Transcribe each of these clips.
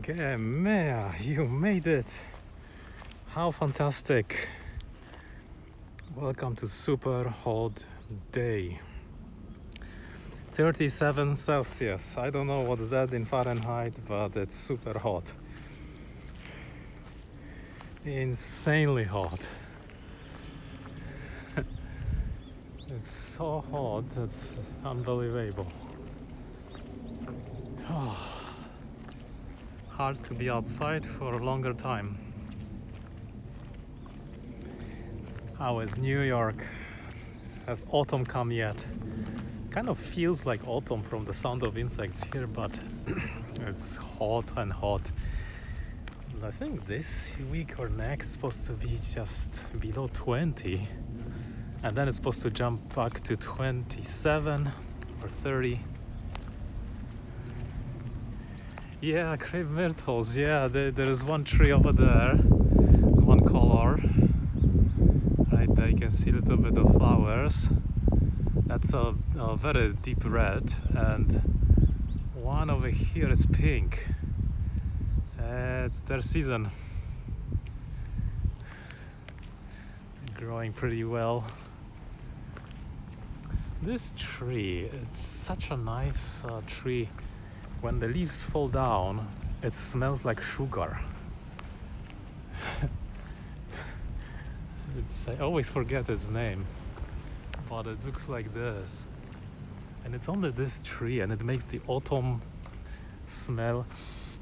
Gemea, you made it! How fantastic! Welcome to super hot day. 37 Celsius. I don't know what's that in Fahrenheit, but it's super hot. Insanely hot. It's so hot, it's unbelievable. Hard to be outside for a longer time. How is New York? Has autumn come yet? Kind of feels like autumn from the sound of insects here, but it's hot and hot. And I think this week or next supposed to be just below 20, and then it's supposed to jump back to 27 or 30. Yeah, crepe myrtles. Yeah, there is one tree over there, one color. Right there you can see a little bit of flowers. That's a very deep red, and one over here is pink. It's their season. Growing pretty well. This tree, it's such a nice tree. When the leaves fall down, it smells like sugar. I always forget its name, but it looks like this. And it's only this tree, and it makes the autumn smell.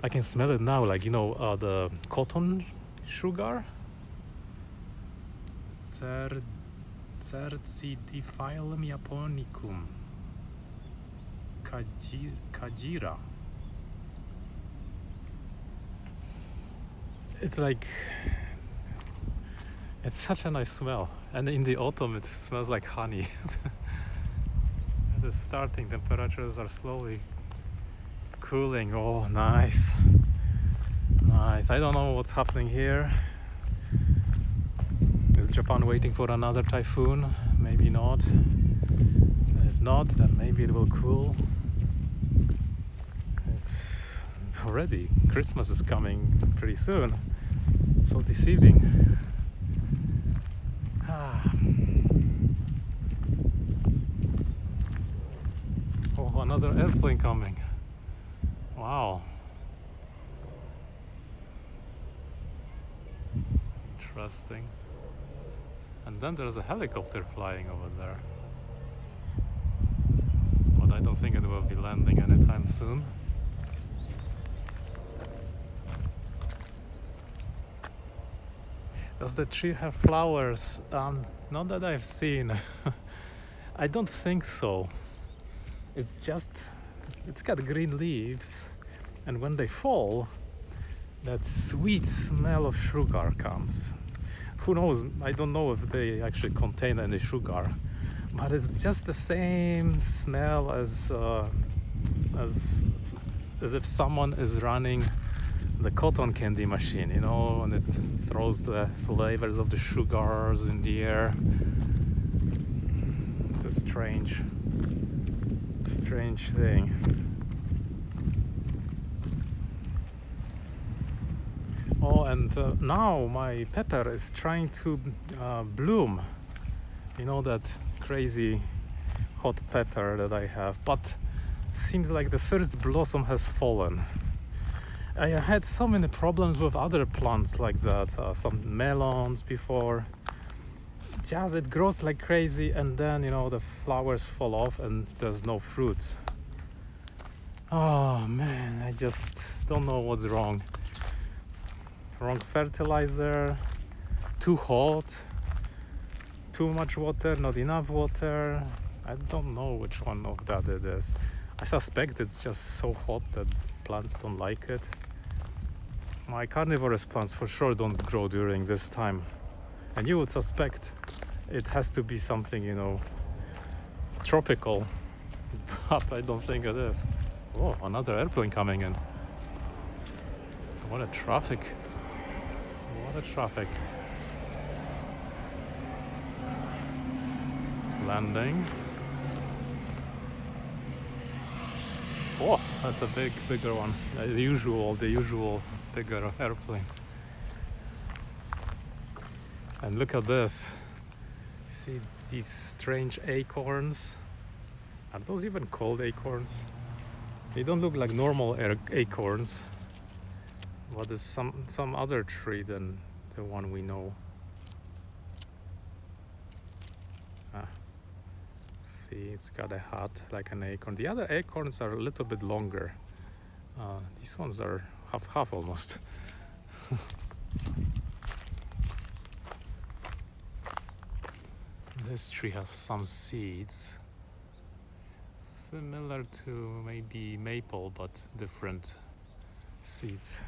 I can smell it now, like, the cotton sugar. Cercidiphyllum japonicum. Kajira. It's such a nice smell, and in the autumn it smells like honey. The starting temperatures are slowly cooling. Oh, nice. I don't know what's happening here. Is Japan waiting for another typhoon? Maybe not. If not, then maybe it will cool. It's already Christmas is coming pretty soon. So deceiving. Oh, another airplane coming. Wow. Interesting. And then there's a helicopter flying over there. But I don't think it will be landing anytime soon. Does the tree have flowers? Not that I've seen. I don't think so. It's got green leaves, and when they fall, that sweet smell of sugar comes. Who knows? I don't know if they actually contain any sugar, but it's just the same smell as if someone is running the cotton candy machine, and it throws the flavors of the sugars in the air. It's a strange thing. Oh, and now my pepper is trying to bloom. That crazy hot pepper that I have, but seems like the first blossom has fallen. I had so many problems with other plants like that, some melons before. Just it grows like crazy, and then the flowers fall off and there's no fruits. Oh man, I just don't know what's wrong. Wrong fertilizer, too hot, too much water, not enough water. I don't know which one of that it is. I suspect it's just so hot that plants don't like it. My carnivorous plants for sure don't grow during this time. And you would suspect it has to be something, tropical. But I don't think it is. Oh, another airplane coming in. What a traffic. What a traffic. It's landing. Oh, that's a bigger one. The usual bigger airplane. And look at this. See these strange acorns? Are those even called acorns? They don't look like normal acorns, but it's some other tree than the one we know. See, it's got a hat like an acorn. The other acorns are a little bit longer. These ones are half almost. This tree has some seeds, similar to maybe maple, but different seeds.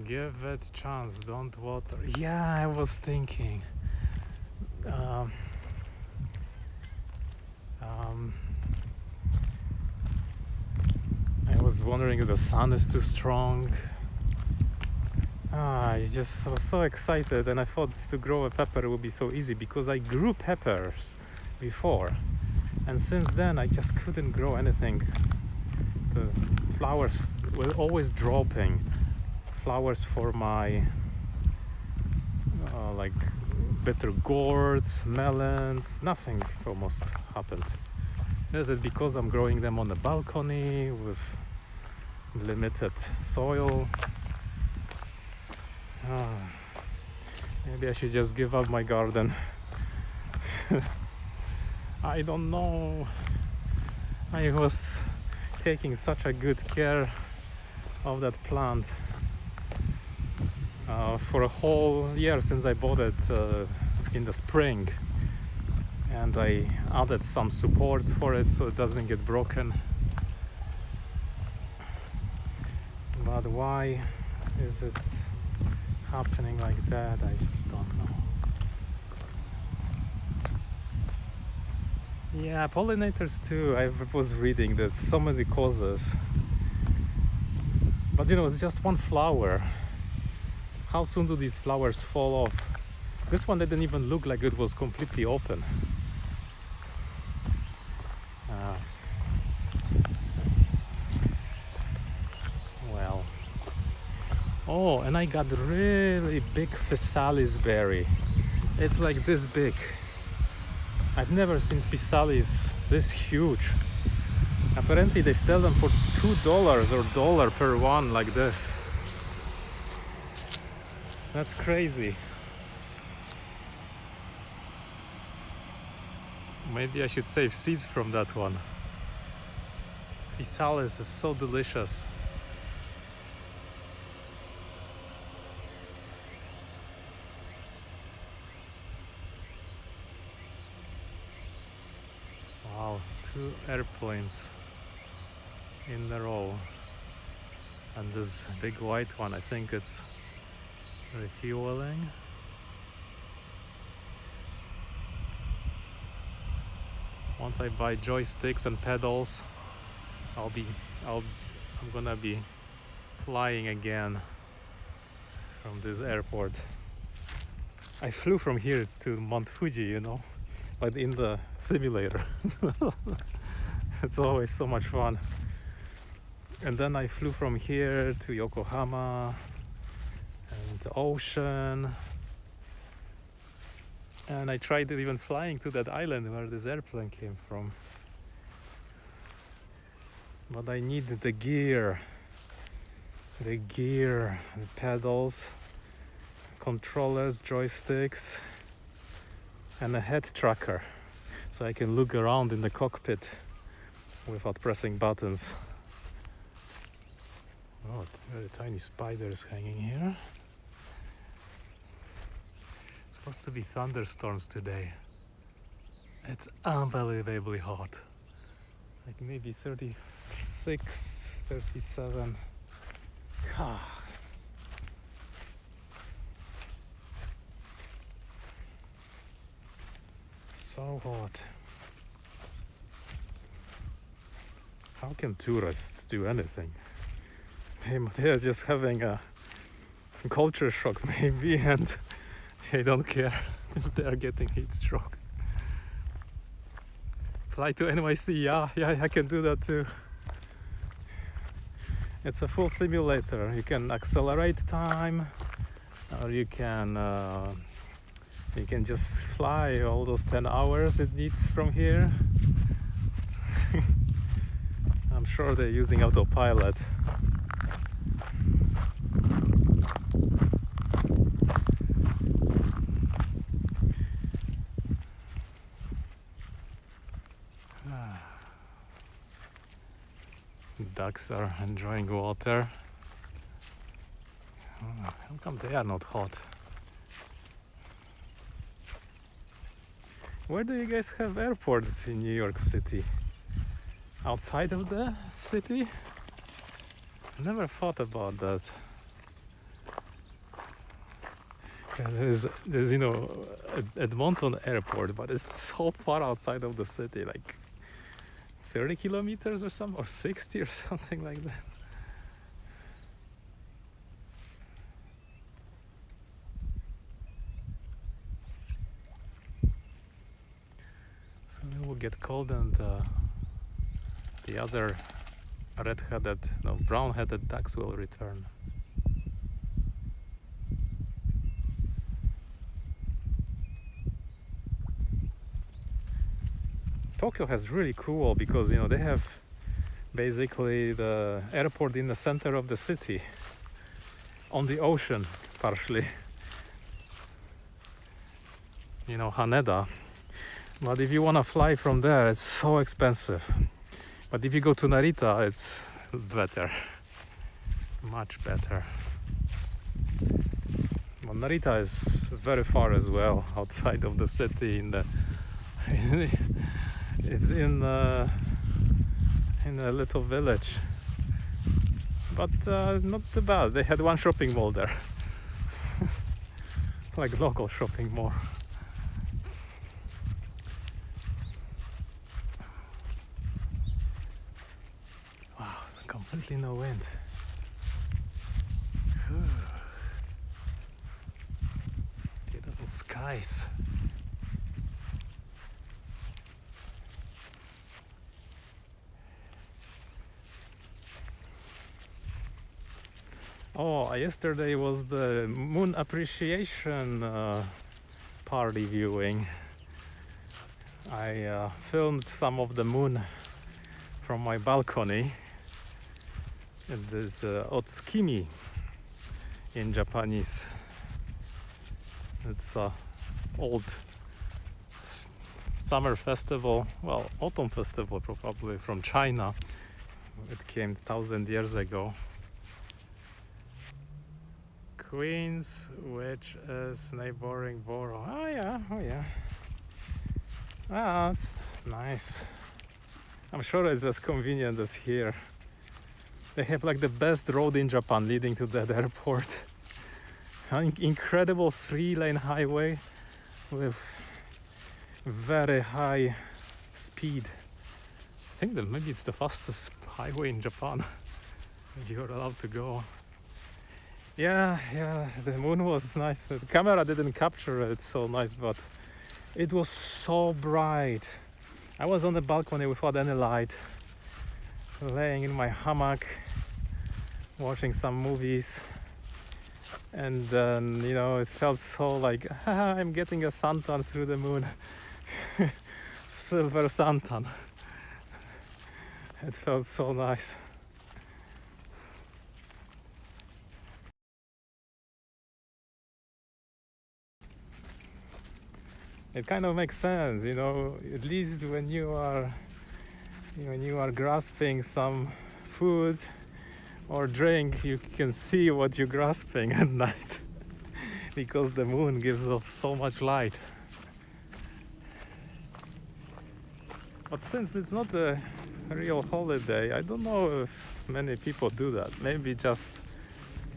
Give it a chance, don't water. Yeah, I was thinking. I was wondering if the sun is too strong. I just was so excited, and I thought to grow a pepper would be so easy because I grew peppers before, and since then I just couldn't grow anything. The flowers were always dropping. Flowers for my like bitter gourds, melons, nothing almost happened. Is it because I'm growing them on the balcony with limited soil? Maybe I should just give up my garden. I don't know. I was taking such a good care of that plant for a whole year since I bought it in the spring, and I added some supports for it so it doesn't get broken. But why is it happening like that? I just don't know. Yeah, pollinators too. I was reading that so many causes, but it's just one flower. How soon do these flowers fall off? This one didn't even look like it was completely open. Well. Oh, and I got really big physalis berry. It's like this big. I've never seen physalis this huge. Apparently they sell them for $2 or $1 per one like this. That's crazy. Maybe I should save seeds from that one. Physalis is so delicious. Wow, 2 airplanes in a row. And this big white one, I think it's refueling. Once I buy joysticks and pedals, I'm gonna be flying again from this airport. I flew from here to Mount Fuji, but in the simulator. It's always so much fun. And then I flew from here to Yokohama and the ocean. And I tried even flying to that island where this airplane came from. But I need the gear, the pedals, controllers, joysticks, and a head tracker, so I can look around in the cockpit without pressing buttons. Oh, very tiny spiders hanging here. It's supposed to be thunderstorms today. It's unbelievably hot. Like maybe 36, 37. So hot. How can tourists do anything? They're just having a culture shock maybe, and they don't care if they are getting heat stroke. Fly to NYC, yeah, I can do that too. It's a full simulator. You can accelerate time, or you can just fly all those 10 hours it needs from here. I'm sure they're using autopilot. Ducks are enjoying water. How come they are not hot? Where do you guys have airports in New York City? Outside of the city? I never thought about that. There's Edmonton Airport, but it's so far outside of the city, like 30 kilometers or something, or 60 or something like that. Soon it will get cold and the other brown-headed ducks will return. Tokyo has really cool because they have basically the airport in the center of the city, on the ocean partially. Haneda. But if you want to fly from there, it's so expensive. But if you go to Narita, it's better, much better. But Narita is very far as well, outside of the city. It's in a little village, but not too bad. They had one shopping mall there, like local shopping mall. Wow, completely no wind. Beautiful skies. Oh, yesterday was the moon appreciation party viewing. I filmed some of the moon from my balcony. It is Otsukimi in Japanese. It's an old summer festival, well, autumn festival probably, from China. It came 1,000 years ago. Queens, which is neighboring borough. Oh yeah. Ah, it's nice. I'm sure it's as convenient as here. They have like the best road in Japan leading to that airport. An incredible 3-lane highway with very high speed. I think that maybe it's the fastest highway in Japan you're allowed to go. Yeah, the moon was nice. The camera didn't capture it so nice, but it was so bright. I was on the balcony without any light, laying in my hammock, watching some movies, and then it felt so like I'm getting a suntan through the moon. Silver suntan. It felt so nice. It kind of makes sense, at least when you are grasping some food or drink, you can see what you're grasping at night because the moon gives off so much light. But since it's not a real holiday, I don't know if many people do that. Maybe just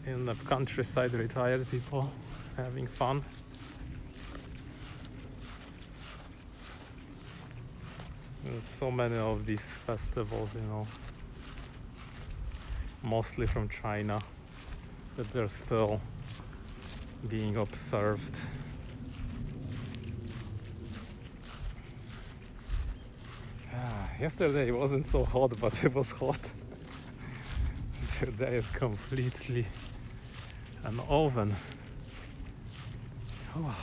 in the countryside, retired people having fun. There's so many of these festivals, mostly from China, that they're still being observed. Yesterday it wasn't so hot, but it was hot. Today is completely an oven. Oh.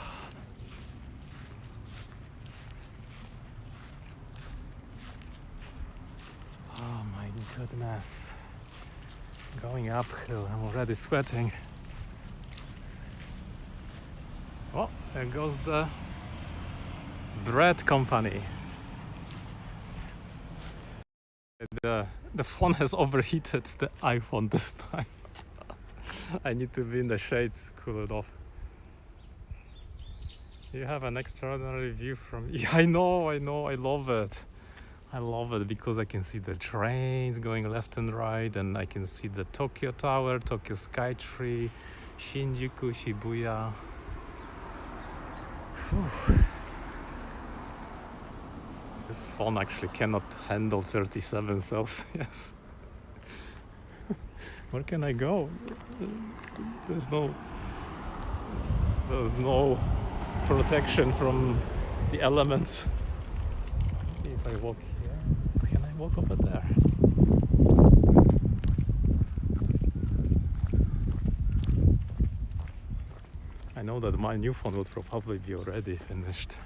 Oh my goodness. Going uphill, I'm already sweating. Oh, there goes the bread company. The phone has overheated the iPhone this time. I need to be in the shades to cool it off. You have an extraordinary view from... Yeah, I know, I love it. I love it because I can see the trains going left and right, and I can see the Tokyo Tower, Tokyo Skytree, Shinjuku, Shibuya. Whew. This phone actually cannot handle 37 Celsius. Where can I go? There's no protection from the elements. See if I walk here. Can I walk over there? I know that my new phone would probably be already finished.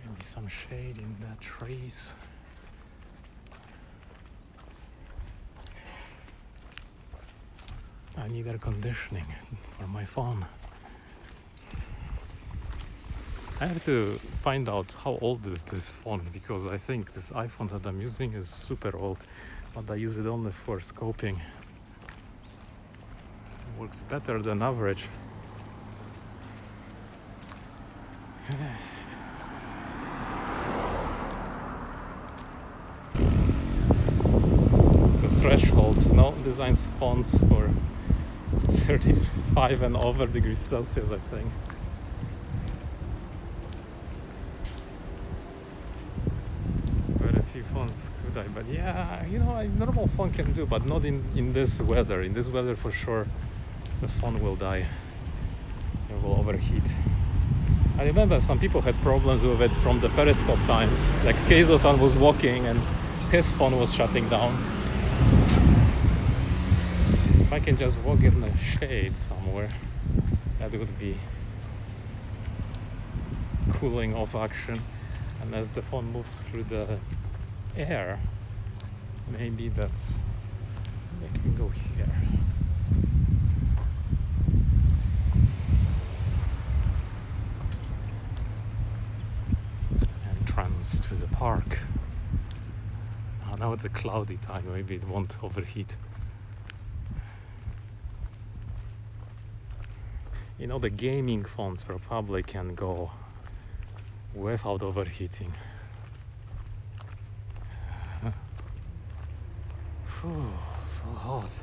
Maybe some shade in the trees. I need air conditioning for my phone. I have to find out how old is this phone, because I think this iPhone that I'm using is super old, but I use it only for scoping. It works better than average. The threshold now designs phones for 35 and over degrees Celsius, I think. Very few phones could I, but yeah, you know, a normal phone can do, but not in this weather. In this weather, for sure, the phone will die. It will overheat. I remember some people had problems with it from the periscope times. Like Keizo-san was walking and his phone was shutting down. If I can just walk in the shade somewhere, that would be cooling off action. And as the phone moves through the air, maybe I can go here. Entrance to the park. Oh, now it's a cloudy time, maybe it won't overheat. You know, the gaming phones probably can go without overheating. Whew, so hot.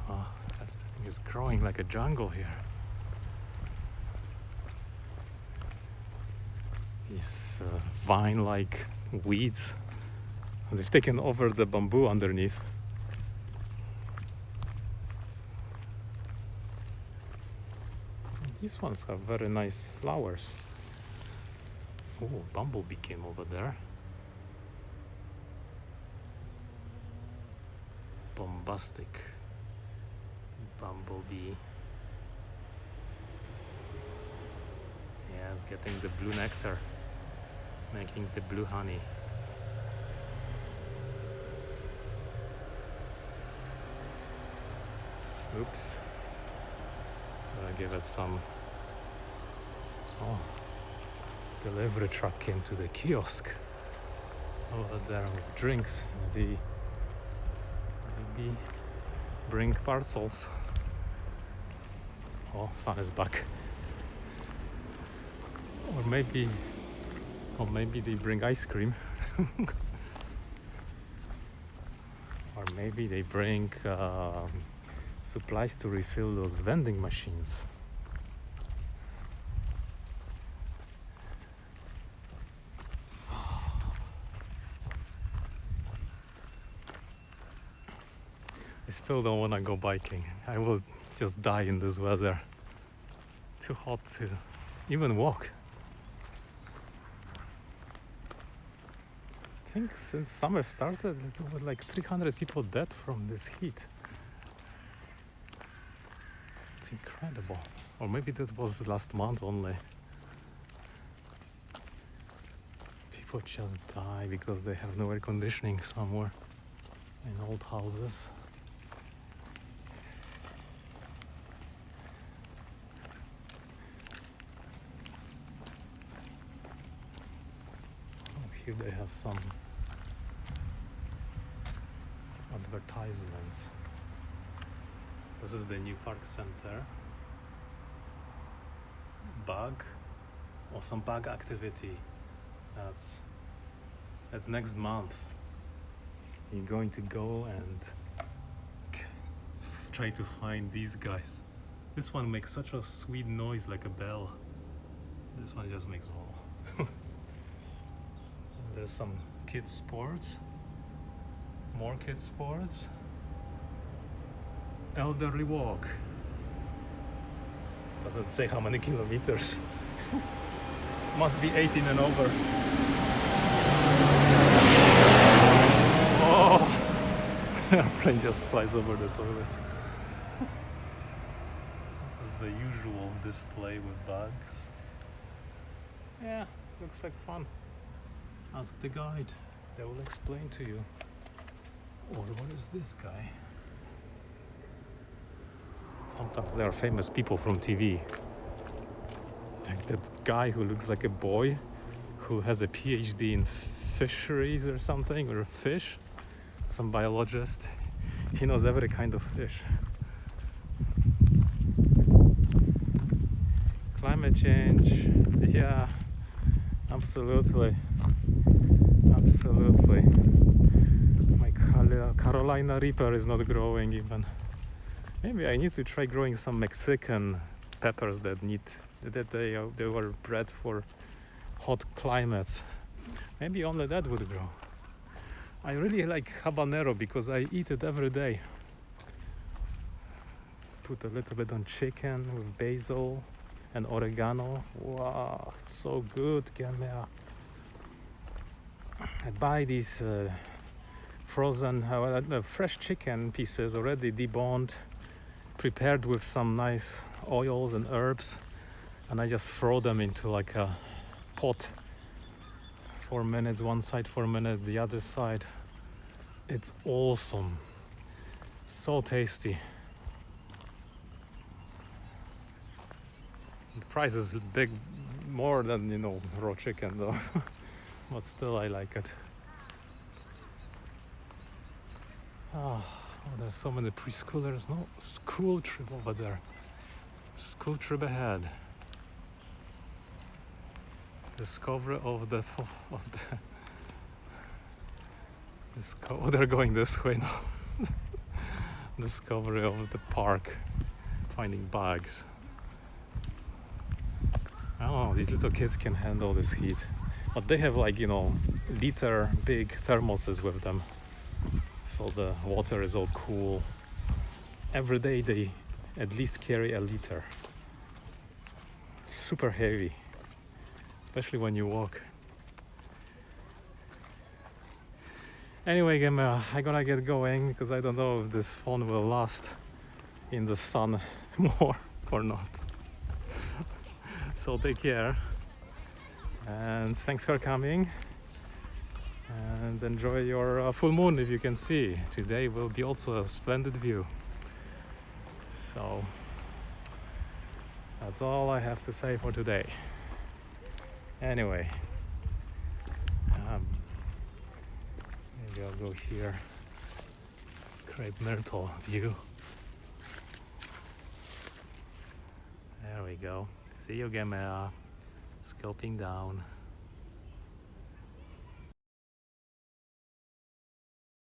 Oh, that thing is growing like a jungle here. These vine-like weeds, they've taken over the bamboo underneath. These ones have very nice flowers. Oh, bumblebee came over there. Bombastic bumblebee. Yeah, it's getting the blue nectar, making the blue honey. Oops. I give it some. Oh, delivery truck came to the kiosk over there with drinks. Maybe bring parcels. Oh, sun is back. Or maybe they bring ice cream. Or maybe they bring supplies to refill those vending machines. I still don't want to go biking. I will just die in this weather. Too hot to even walk. I think since summer started, it was like 300 people dead from this heat. It's incredible. Or maybe that was last month only. People just die because they have no air conditioning somewhere in old houses. Oh, here they have some advertisements. This is the new park center. Bug or some bug activity. That's next month. You're going to go and try to find these guys. This one makes such a sweet noise like a bell. This one just makes oh. There's some kids sports. More kids sports. Elderly walk. Doesn't say how many kilometers. Must be 18 and over. Oh, the airplane just flies over the toilet. This is the usual display with bugs. Yeah, looks like fun. Ask the guide, they will explain to you. Or what is this guy? Sometimes there are famous people from TV. Like that guy who looks like a boy who has a PhD in fisheries or something, or fish. Some biologist. He knows every kind of fish. Climate change. Yeah, absolutely. Absolutely. My Carolina Reaper is not growing even. Maybe I need to try growing some Mexican peppers that they were bred for hot climates. Maybe only that would grow. I really like habanero because I eat it every day. Just put a little bit on chicken with basil and oregano. Wow, it's so good. I buy these frozen, fresh chicken pieces already deboned, prepared with some nice oils and herbs, and I just throw them into like a pot. 4 minutes, one side, 4 minutes, the other side. It's awesome. So tasty. The price is big, more than, raw chicken though. But still I like it. Oh, there's so many preschoolers. No, school trip over there. School trip ahead. Discovery of the oh, they're going this way now. Discovery of the park, finding bugs. Oh, these little kids can handle this heat, but they have like liter big thermoses with them, so the water is all cool. Every day they at least carry a liter. It's super heavy, especially when you walk. Anyway, I gotta get going because I don't know if this phone will last in the sun more or not. So take care and thanks for coming, and enjoy your full moon if you can see. Today will be also a splendid view. So that's all I have to say for today. Anyway, maybe I'll go here. Crepe Myrtle view. There we go. See you, Gemma. Scoping down.